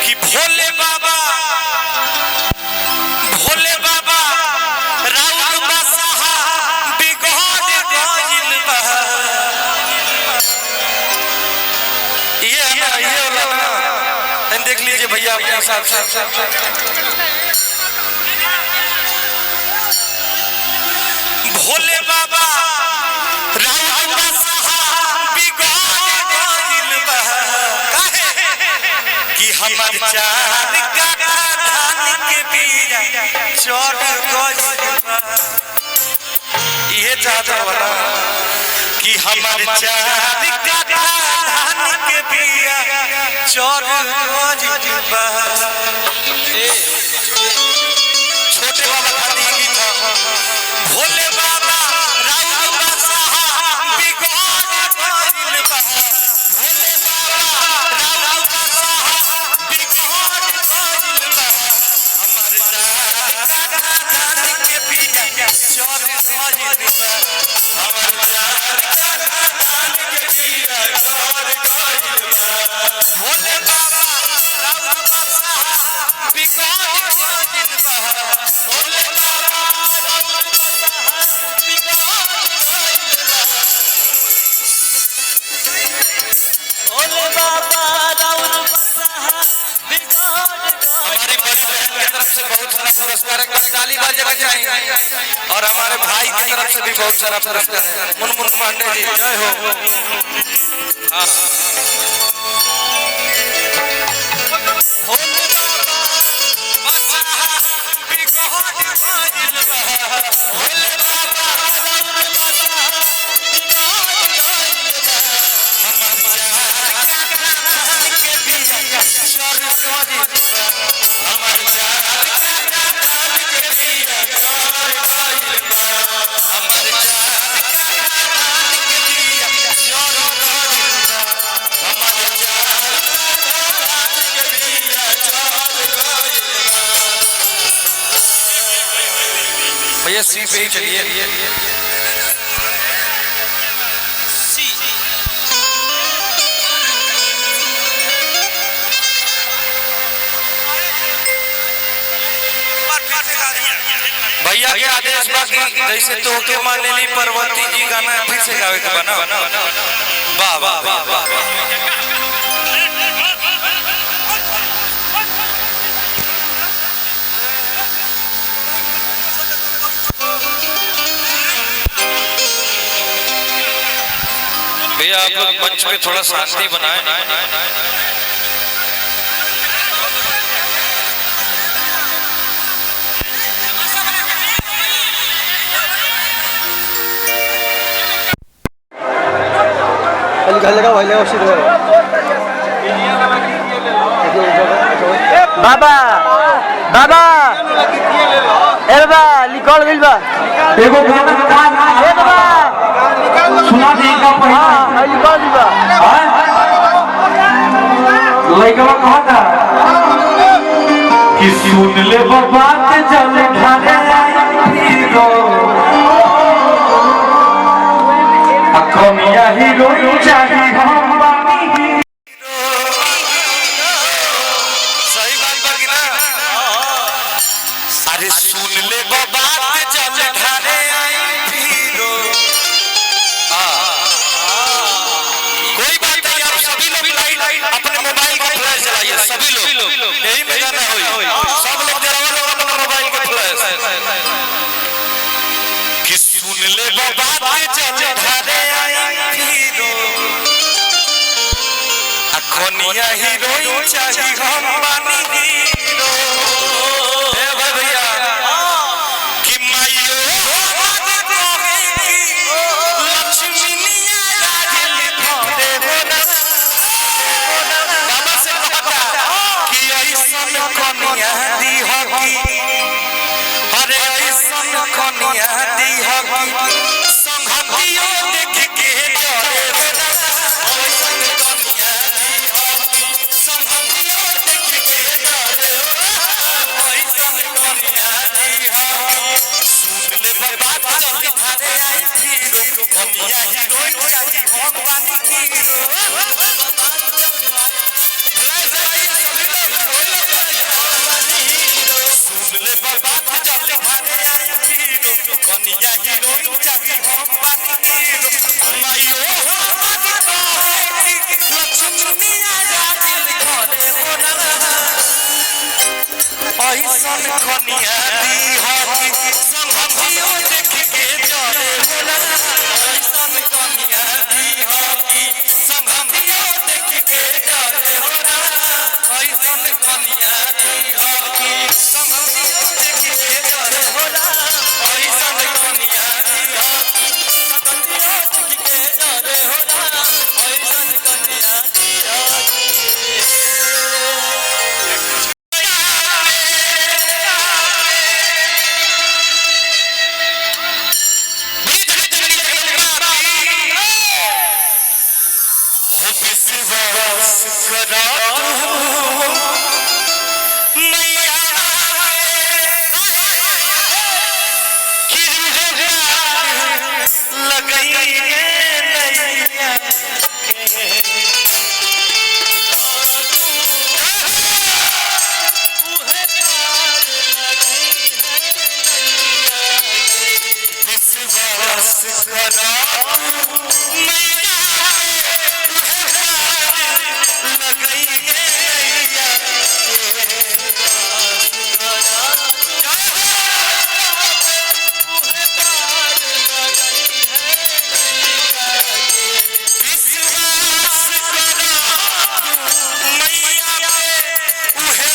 कि भोले बाबा राउत बसहा बिगड़ गइल बा। ये वाला देख लीजिए भैया अपने हिसाब से। भोले बाबा राउत बसहा बिगड़ गइल बा। कि हमर चार काठा धान के बीजा चढ़ गइल बा। ये चाहता वाला कि हमर चार काठा धान के बीजा चढ़ गइल बा। छोटे बाबा खाली गीत भोले बाबा राउत बसहा बिगड़ गइल बा। भोले बाबा राउत बसहा बिगड़ गइल बा। हमर चार काठा धान के बीजा चढ़ गइल बा। हमर चार काठा धान के बीजा चढ़ गइल बा। भोले बाबा राउत बसहा बिगड़ गइल बा। भोले बाबा राउत बसहा बिगड़ गइल बा। भोले बाबा राउत बसहा बिगड़ गइल। हमारी बड़ी बहन की तरफ से बहुत सारा पुरस्कार है, ताली बजाना चाहिए। और हमारे भाई की तरफ से भी बहुत सारा पुरस्कार है। मुनमुन पांडे जी जय हो। भोले बाबा बसहा बिगड़ गइल बा। भोले बाबा राउत बसहा बिगड़ गइल बा। हमर चार काठा धान के बीजा चढ़ गइल बा। हमर चार काठा धान के बीजा चढ़ गइल बा। हमर चार काठा धान के बीजा चढ़ गइल बा। हमर चार काठा धान के बीजा चढ़ गइल बा। भैया सी पे ही चलिए। भैया के आदेश बाकी जैसे तो के माने ली पार्वती जी गाना फिर से गावे के बना। वाह वाह वाह वाह। भैया आप लोग मंच पे थोड़ा शांति बनाए। बाबा बाबा ए बाबा निकल गइल बा। एगो गाना ए बाबा सुना दी का हां निकल गइल बा। लइकवा कहता कि सुन ले बात जल ढाले हीरो अखमिया हीरो चाही हम बानी। सही बात बाकी ना। अरे सुन ले बात जल ढाले हीरो। कोई बात नहीं आप सभी लोग लाइट अपने मोबाइल का फ्लैश जलाइए। सभी लोग यही में जाना होई। सब लोग जलाओ अपना मोबाइल का फ्लैश। कि सुन ले बात जल ढाले हीरो अखनिया हीरोइन चाही हम बानी हीरो। हे भैया कि माइयो हाथ कोहे की लक्ष्मीनिया राजल भोले बोला। बाबा से कहता कि ऐसन कन्या दी होगी। अरे ऐसन कन्या दी होगी संगतियो देख के डरे बोला। ऐसन कन्या दी होगी संगतियो देख के डरे। ऐसन कन्या दी होगी। सुन ले बात जल ढाले हीरो कन्या हीरोइन चाही हम बानी हीरो। सभी लोग सोनिया हीरोइन चाबी हम बानी हीरो मायो बानी बानी लक्ष्मी आया दिल घरे बोला ऐसन कनिया दी हकी संभवियो देख के जरे बोला ऐसन कनिया दी हकी संभवियो देख के जरे बोला ऐसन कनिया दी हकी संभवियो देख के जरे बोला ऐसन कनिया दी हकी संभवियो देख के जरे बोला ऐसन कनिया दी हकी विश्वास करा मैया कि लगई नैया विश्वास करा विश्वास करो तू मैया पे उहे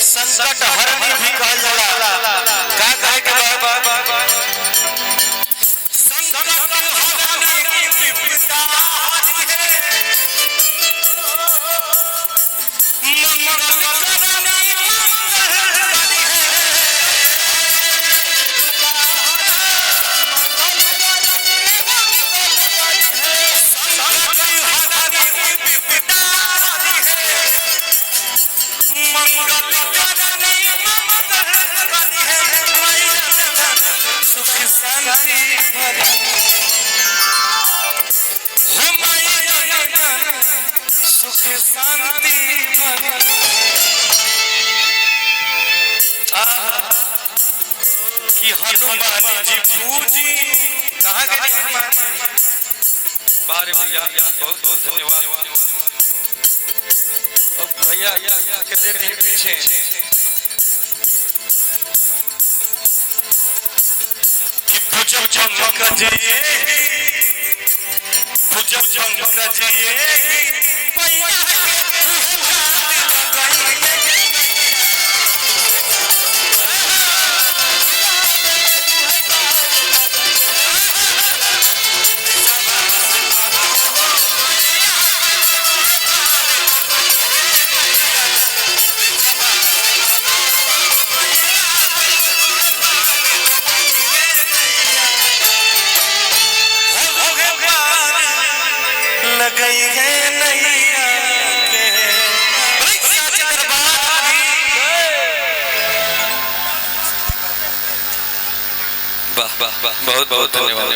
संकट हरनी भी कहल जाला का कहे के संकट हरनी की विपदा हरी है शांति भरी हो माया सुख शांति भरी कि हनुमान जी पूजी कहाँ गए हनुमान जी बाहर भैया बहुत बहुत धन्यवाद भैया के देर नहीं पीछे कि पूजब पंकज ये पूजब पंकज ये पैया गई है नैया के सच दरबार वाह वाह वाह बहुत बहुत धन्यवाद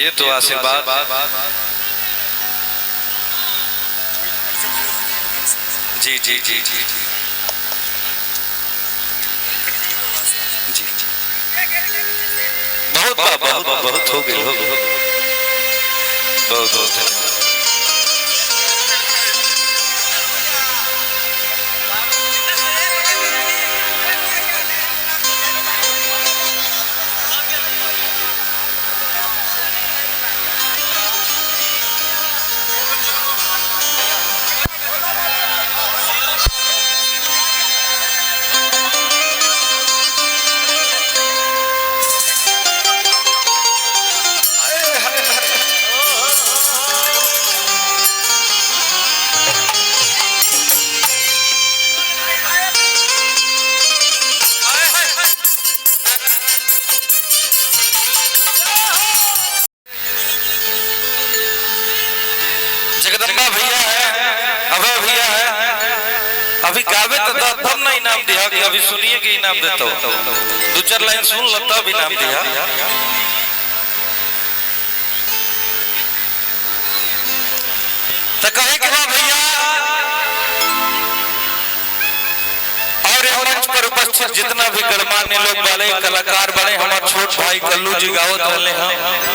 ये तो आशीर्वाद जी जी जी जी जी जी बहुत बहुत बहुत हो गई बहुत बहुत जगदम्बा भैया है अभय भैया है अभी गावे तो तब ना इनाम दिया कि अभी सुनिए कि इनाम देता हूँ दो चार लाइन सुन लो तब इनाम दिया तो कहे कि हाँ भैया और मंच पर उपस्थित जितना भी गणमान्य लोग वाले कलाकार बने हमारे छोट भाई कल्लू जी गावत रहे हैं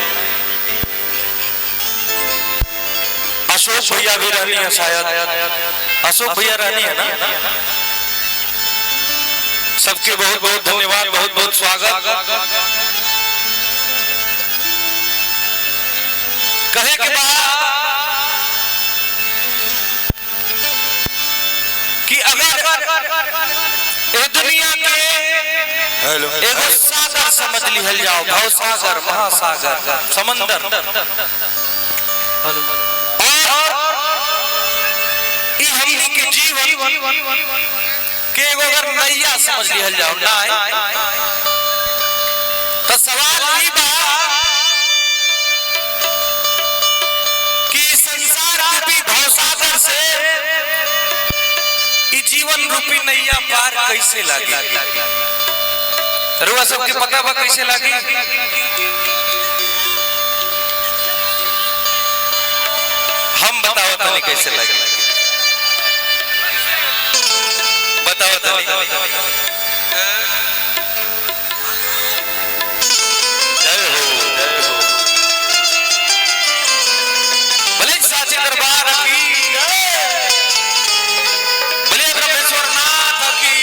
अशोक भैया भी रहनी है शायद अशोक भैया रहनी है ना सबके बहुत बहुत धन्यवाद बहुत बहुत स्वागत कहे के बाद कि अगर ये दुनिया के एगो सागर समझ लिहल जाओ भव सागर महासागर समंदर हमनी के जीवन के अगर नैया समझ लिहल जाओ ना तो सवाल ही बा कि संसार रूपी भवसागर से ई जीवन रूपी नैया पार कैसे लागी रुआ सबके पता बा कैसे लागी हम बताओ तनी कैसे लागी बताओ तनी जय हो भले साचे दरबार की भले ब्रह्मेश्वर नाथ की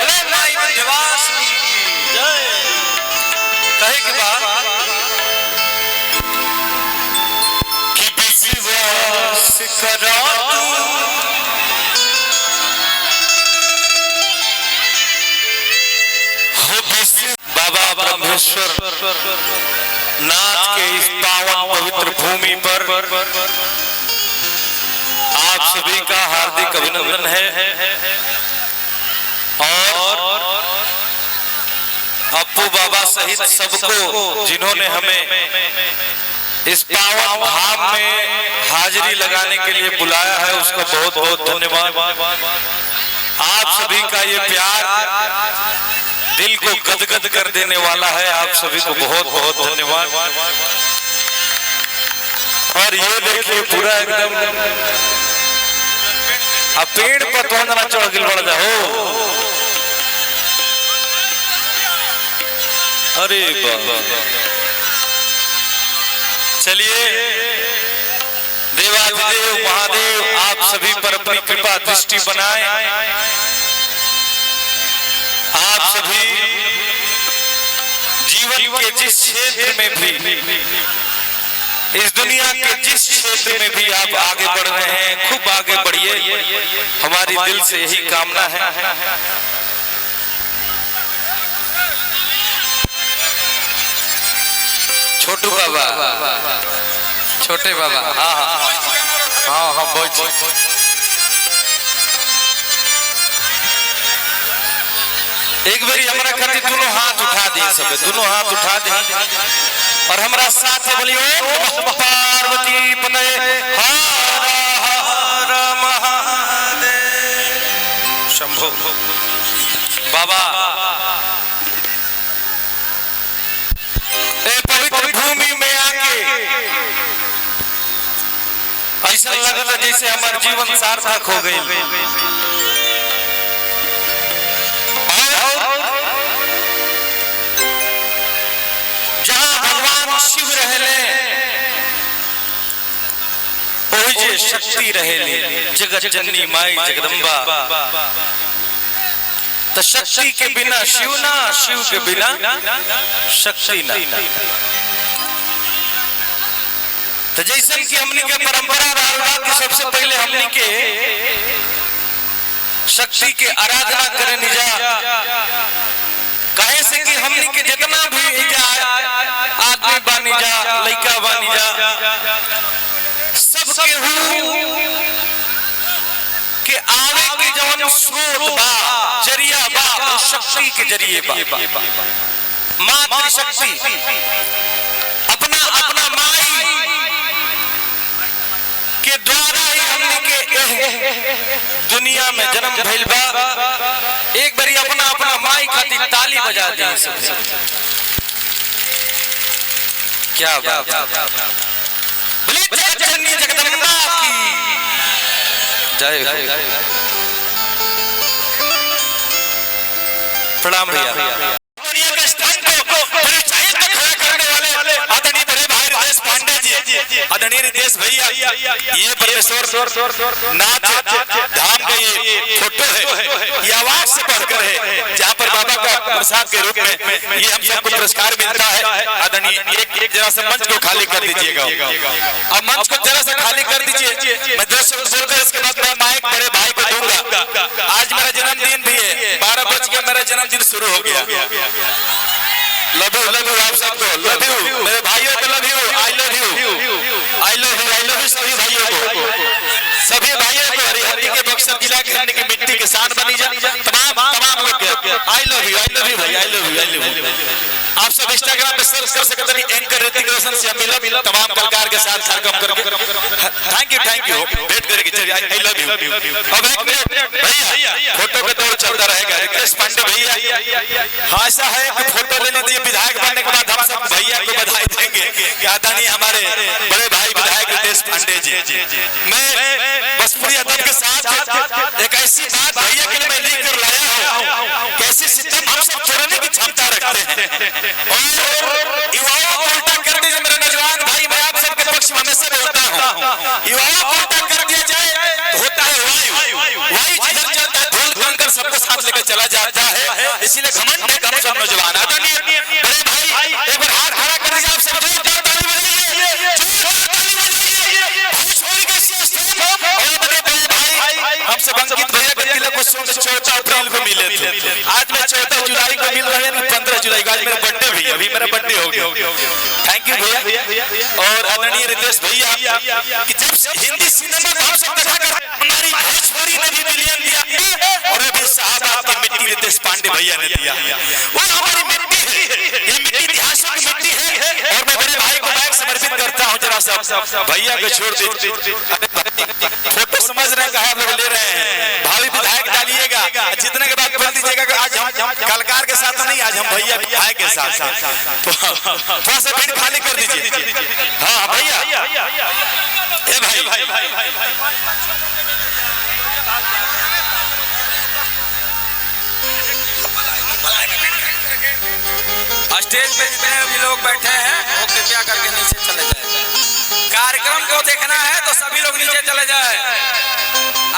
भले माई विंध्यवासिनी की जय कहे के बाद कि विश्वास करा बाबा ब्रह्मेश्वर नाथ के इस पावन पवित्र भूमि पर आप सभी का हार्दिक अभिनंदन है और अप्पू बाबा सहित सबको जिन्होंने हमें इस पावन धाम में हाजिरी लगाने के लिए बुलाया है उसका बहुत बहुत धन्यवाद। आप सभी सभी का ये प्यार दिल को गदगद कर देने वाला है। आप सभी को बहुत बहुत धन्यवाद। और ये देखिए पूरा एकदम अब पेड़ पर तो ना चढ़ गिल बढ़ जाओ। अरे चलिए, देवाधिदेव महादेव आप सभी पर अपनी कृपा दृष्टि बनाए। आप सभी जीवन के जिस क्षेत्र में भी, इस दुनिया के जिस क्षेत्र में भी आप आगे बढ़ रहे हैं, खूब आगे बढ़िए, हमारी दिल से यही कामना है। छोटू बाबा, छोटे बाबा, हाँ हाँ हाँ हाँ बहुत। एक बारी हमारा खातिर दोनों हाथ उठा दी, सब दोनों हाथ उठा दी और हमारा साथ है बोलिए पार्वती पते हर हर महादेव शंभो। बाबा पवित्र भूमि में आके ऐसा लगता जैसे हमारा जीवन सार्थक हो गई। जहां भगवान शिव रहले ओहिजे शक्ति रहेली, जगत जननी माई जगदम्बा। तो शक्ति के बिना शिव ना, शिव के बिना शक्ति ना। तो जैसे कि हमने के परंपरा रहा कि सबसे पहले हमने के शक्ति के आराधना करें जा, कहे से कि हमने के जितना भी आदमी बानी जा, लड़का बानी जा, सबके के आवे के जवन स्रोत बा, जरिया बा, शक्ति के जरिए बा। मातृ शक्ति अपना अपना माई के द्वारा ही हमने के दुनिया में जन्म भइल बा। एक बारी अपना अपना माई खातिर ताली बजा दी सब। क्या बात, बोले जय जननी जगदम्बा की जय। प्रणाम भैया। दुनिया के स्थान को परिचालित खड़ा करने वाले आदरणीय बड़े भाई रितेश पांडे जी, आदरणीय रितेश भैया, ये परमेश्वर नाथ धाम का ये फोटो है, ये आवाज से बढ़कर है, जहाँ पर बाबा का प्रसाद के रूप में ये हम सबको पुरस्कार मिलता है। आदरणीय एक जरा सा मंच को खाली कर दीजिएगा, अब मंच को जरा सा खाली कर दीजिए। मैं 2 शब्द बोलकर इसके बाद मैं माइक बड़े भाई को दूंगा। आज मेरा जन्मदिन भी है, 12 बज के मेरा जन्मदिन शुरू हो गया। लव यू आप सबको, लव यू मेरे भाइयों को, love you, I love you, I love you, I love you सभी भाइयों को, सभी भाइयों को। हरियाणा के बक्सर जिला के की मिट्टी के साथ बनी जा तमाम लोग के आई लव यू भाई, आई लव यू। आप सब इंस्टाग्राम पे सर्च कर सकते हैं एंकर ऋतिक रोशन से मिला तमाम कलाकार के साथ कार्यक्रम करके। थैंक यू भेंट करके चलिए, आई लव यू। अब एक मिनट भैया, फोटो का दौर चलता रहेगा। रितेश पांडे भैया, हाँ ऐसा है कि फोटो ले लीजिए। विधायक बनने के बाद हम सब भैया को बधाई देंगे कि आदरणीय हमारे बड़े भाई विधायक रितेश पांडे जी। मैं बस पूरी अदब के साथ एक ऐसी बात भैया के लिए मैं लेकर लाया हूँ, कैसे सिस्टम हम सब छोड़ने की क्षमता रखते हैं और युवाओं को उल्टा कर दीजिए। मेरे नौजवान भाई, मैं आप सबके पक्ष में हमेशा बोलता हूँ, युवाओं को उल्टा कर दिया जाए तो होता है वायु जिधर चलता है धूल कंकर सबको साथ लेकर चला जाता है। इसीलिए घमंड है हम सब नौजवान। आदरणीय बड़े भाई, एक बार हाथ खड़ा कर दीजिए। आप सब जोरदार ताली बजाइए, हम सब अंकित भैया के तिलक को 14 अप्रैल को मिले थे। आज मैं 14 जुलाई को मिल रहे हैं, 15 जुलाई को। आज मेरा बर्थडे भी, अभी मेरा बर्थडे हो गया। थैंक यू भैया। और आदरणीय रितेश भैया कि जब हिंदी सिनेमा को हम सब देखा कर हमारी भोजपुरी ने भी मिलियन दिया और अभी साहब आपकी मिट्टी रितेश पांडे भैया ने दिया। वो हमारी मिट्टी है, ये मिट्टी इतिहासों की मिट्टी है। और मैं बड़े भाई को बैग समर्पित करता हूँ। जरा सा भैया को छोड़ दीजिए, फोटो समझ रहे हैं, कहा आप लोग ले रहे हैं। भावी विधायक डालिएगा, जितने के आज हम भैया आए के साथ तो थोड़ा सा बेड खाली कर दीजिए। हाँ भैया, ए भाई स्टेज पे जितने भी लोग बैठे हैं वो कृपया करके नीचे चले जाए। कार्यक्रम को देखना है तो सभी लोग नीचे चले जाए।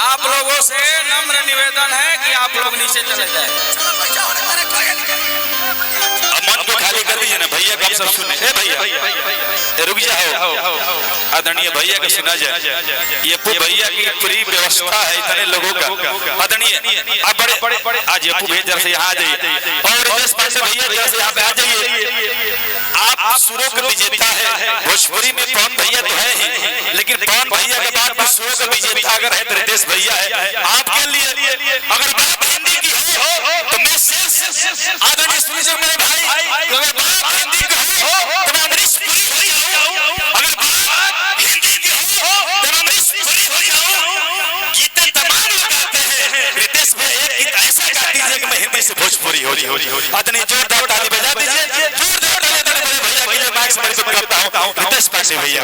आप लोगों से नम्र निवेदन है कि आप लोग नीचे चले जाए। अब मन को खाली कर दीजिए ना भैया को हम सब सुने। ए भैया रुक जाओ, आदरणीय भैया को सुना जाए। ये भैया की पूरी व्यवस्था है इतने लोगों का। आदरणीय आप बड़े आज ये भैया से यहाँ आ जाइए और देश पांडे भैया जरा से यहाँ पे आ जाइए। आप सुरों के विजेता है भोजपुरी में। पवन भैया तो है ही, लेकिन पवन भैया के बाद सुरों का विजेता अगर है तो रितेश भैया है। आपके लिए अगर बात हिंदी की हो तो मैं सिर्फ आदरणीय सुनील मेरे भाई, अगर बात हिंदी की हो तो मैं अमरीश पुरी हो जाऊं। अगर बात हिंदी की हो तो मैं अमरीश पुरी हो जाऊं। गीते तमाम लगाते हैं, रितेश भैया एक गीत ऐसा गा दीजिए कि मैं हिंदी से भोजपुरी हो जाऊं। आदरणीय जोरदार ताली बजा दीजिए, जोरदार ताली भैया के लिए माइक से मैं करता हूं रितेश पांडे भैया।